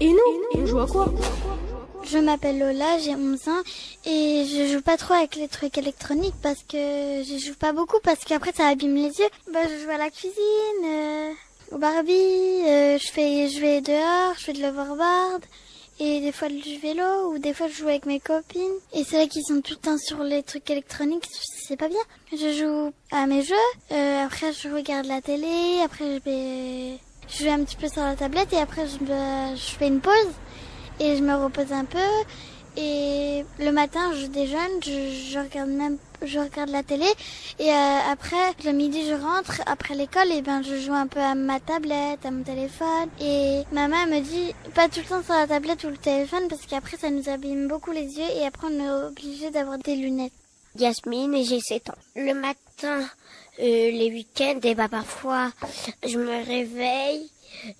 Et nous, on joue à quoi? Je m'appelle Lola, j'ai 11 ans et je joue pas trop avec les trucs électroniques parce que je joue pas beaucoup parce qu'après ça abîme les yeux. Je joue à la cuisine, au Barbie, je vais dehors, je fais de l'overboard et des fois du vélo ou des fois je joue avec mes copines. Et c'est vrai qu'ils sont tout le temps sur les trucs électroniques, c'est pas bien. Je joue à mes jeux, après je regarde la télé, après je joue un petit peu sur la tablette et après je fais une pause. Et je me repose un peu et le matin je déjeune, je regarde la télé et après le midi je rentre après l'école et je joue un peu à ma tablette, à mon téléphone et maman me dit pas tout le temps sur la tablette ou le téléphone parce qu'après ça nous abîme beaucoup les yeux et après on est obligé d'avoir des lunettes. Yasmine et j'ai 7 ans. Le matin, les week-ends et parfois je me réveille.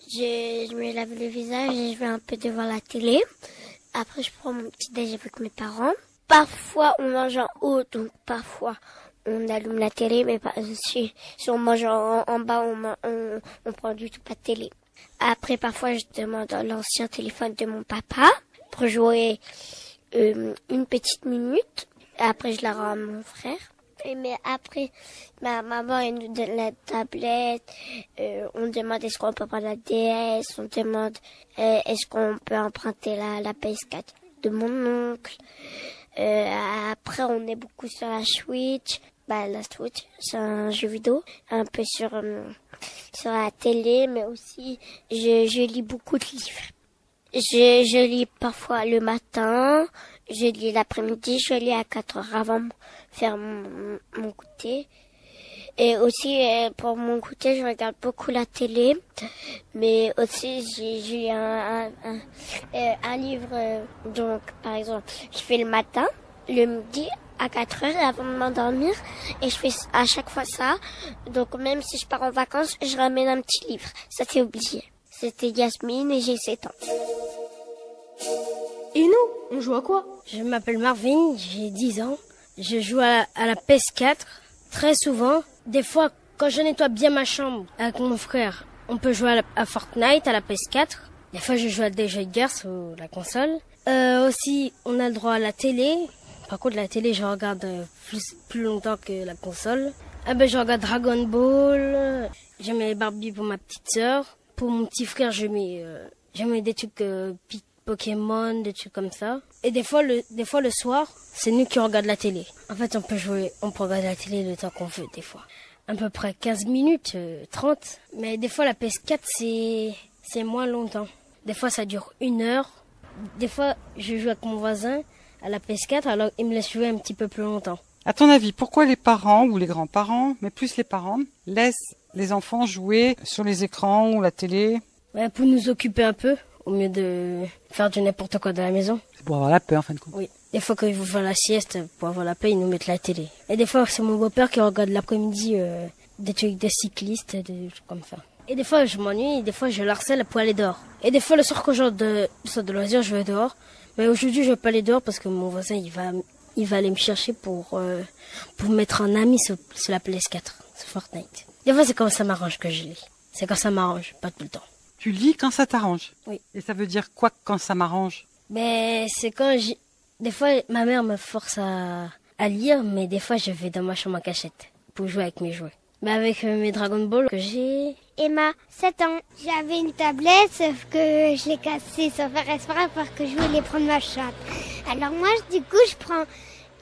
Je me lave le visage et je vais un peu devant la télé. Après, je prends mon petit déj avec mes parents. Parfois, on mange en haut, donc parfois, on allume la télé, mais si on mange en bas, on prend du tout pas de télé. Après, parfois, je demande l'ancien téléphone de mon papa pour jouer une petite minute. Après, je la rends à mon frère. Mais après, ma maman, elle nous donne la tablette, on demande est-ce qu'on peut prendre la DS, on demande est-ce qu'on peut emprunter la PS4 de mon oncle. Après, on est beaucoup sur la Switch. La Switch, c'est un jeu vidéo, un peu sur la télé, mais aussi, je lis beaucoup de livres. Je lis parfois le matin, je lis l'après-midi, je lis à 4 heures avant de faire mon goûter. Et aussi, pour mon goûter, je regarde beaucoup la télé. Mais aussi, j'ai un livre, donc, par exemple, je fais le matin, le midi, à 4 heures avant de m'endormir. Et je fais à chaque fois ça. Donc, même si je pars en vacances, je ramène un petit livre. Ça, c'est obligé. C'était Yasmine et j'ai 7 ans. Et nous, on joue à quoi? Je m'appelle Marvin, j'ai 10 ans. Je joue à la PS4 très souvent. Des fois, quand je nettoie bien ma chambre avec mon frère, on peut jouer à Fortnite, à la PS4. Des fois, je joue à des jeux de guerre sur la console. Aussi, on a le droit à la télé. Par contre, la télé, je regarde plus longtemps que la console. Je regarde Dragon Ball. Je mets les Barbie pour ma petite sœur. Pour mon petit frère, je mets des trucs Pokémon, des trucs comme ça. Et des fois le soir, c'est nous qui regardons la télé. En fait, on peut regarder la télé le temps qu'on veut, des fois. À peu près 15 minutes, 30. Mais des fois, la PS4, c'est moins longtemps. Des fois, ça dure 1 heure. Des fois, je joue avec mon voisin à la PS4, alors il me laisse jouer un petit peu plus longtemps. À ton avis, pourquoi les parents ou les grands-parents, mais plus les parents, laissent les enfants jouer sur les écrans ou la télé? Pour nous occuper un peu, au mieux de faire du n'importe quoi dans la maison. C'est pour avoir la paix, en fin de compte. Oui. Des fois, quand ils vont faire la sieste, pour avoir la paix, ils nous mettent la télé. Et des fois, c'est mon beau-père qui regarde l'après-midi des trucs des cyclistes, des trucs comme ça. Et des fois, je m'ennuie, et des fois, je l'harcèle pour aller dehors. Et des fois, le soir, quand j'ai de loisirs, je vais dehors. Mais aujourd'hui, je vais pas aller dehors parce que mon voisin, il va aller me chercher pour mettre en ami sur la PS4, sur Fortnite. Des fois, c'est quand ça m'arrange que je lis. C'est quand ça m'arrange, pas tout le temps. Tu lis quand ça t'arrange? Oui. Et ça veut dire quoi quand ça m'arrange? C'est quand des fois, ma mère me force à lire, mais des fois, je vais dans ma chambre en cachette pour jouer avec mes jouets. Avec mes Dragon Ball que j'ai... Emma, 7 ans. J'avais une tablette, sauf que je l'ai cassée sans faire exprès parce que je voulais prendre ma chatte. Alors moi, du coup, je prends...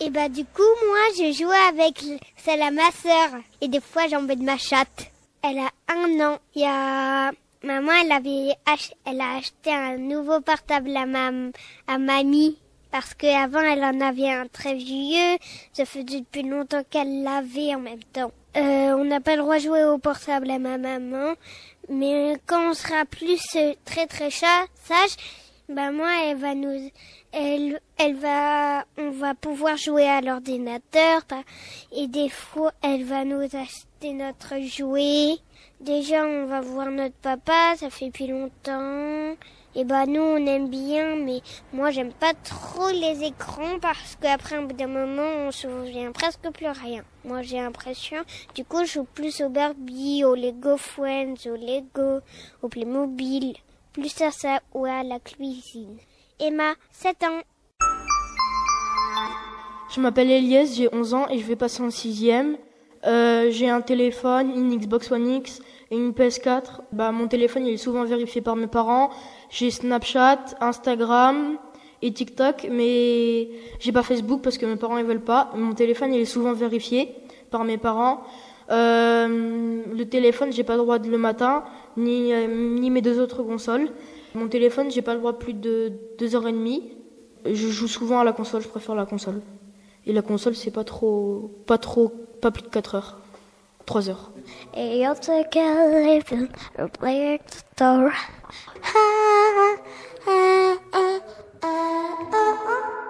moi, je joue avec celle à ma sœur. Et des fois, j'embête ma chatte. Elle a 1 an. Il y a... Maman, elle a acheté un nouveau portable à mamie. Parce qu'avant, elle en avait un très vieux. Ça faisait depuis longtemps qu'elle l'avait en même temps. On n'a pas le droit de jouer au portable à ma maman. Mais quand on sera plus très très sage, moi, on va pouvoir jouer à l'ordinateur. Et des fois, elle va nous acheter notre jouet. Déjà, on va voir notre papa, ça fait depuis longtemps. Et nous, on aime bien, mais moi, j'aime pas trop les écrans parce qu'après, au bout d'un moment, on se souvient presque plus rien. Moi, j'ai l'impression, du coup, je joue plus au Barbie, au Lego Friends, au Lego, au Playmobil, plus à ça ou à la cuisine. Emma, 7 ans. Je m'appelle Elias, j'ai 11 ans et je vais passer en 6e. J'ai un téléphone, une Xbox One X et une PS4. Mon téléphone il est souvent vérifié par mes parents. J'ai Snapchat, Instagram et TikTok, mais j'ai pas Facebook parce que mes parents ils veulent pas. Mon téléphone il est souvent vérifié par mes parents. Le téléphone j'ai pas le droit le matin, ni mes 2 autres consoles. Mon téléphone j'ai pas le droit plus de 2h30. Je joue souvent à la console, je préfère la console. Et la console, c'est pas plus de 4 heures. 3 heures. Et you'll take a living or play at the store. Ha, ha, ha, ha, ha.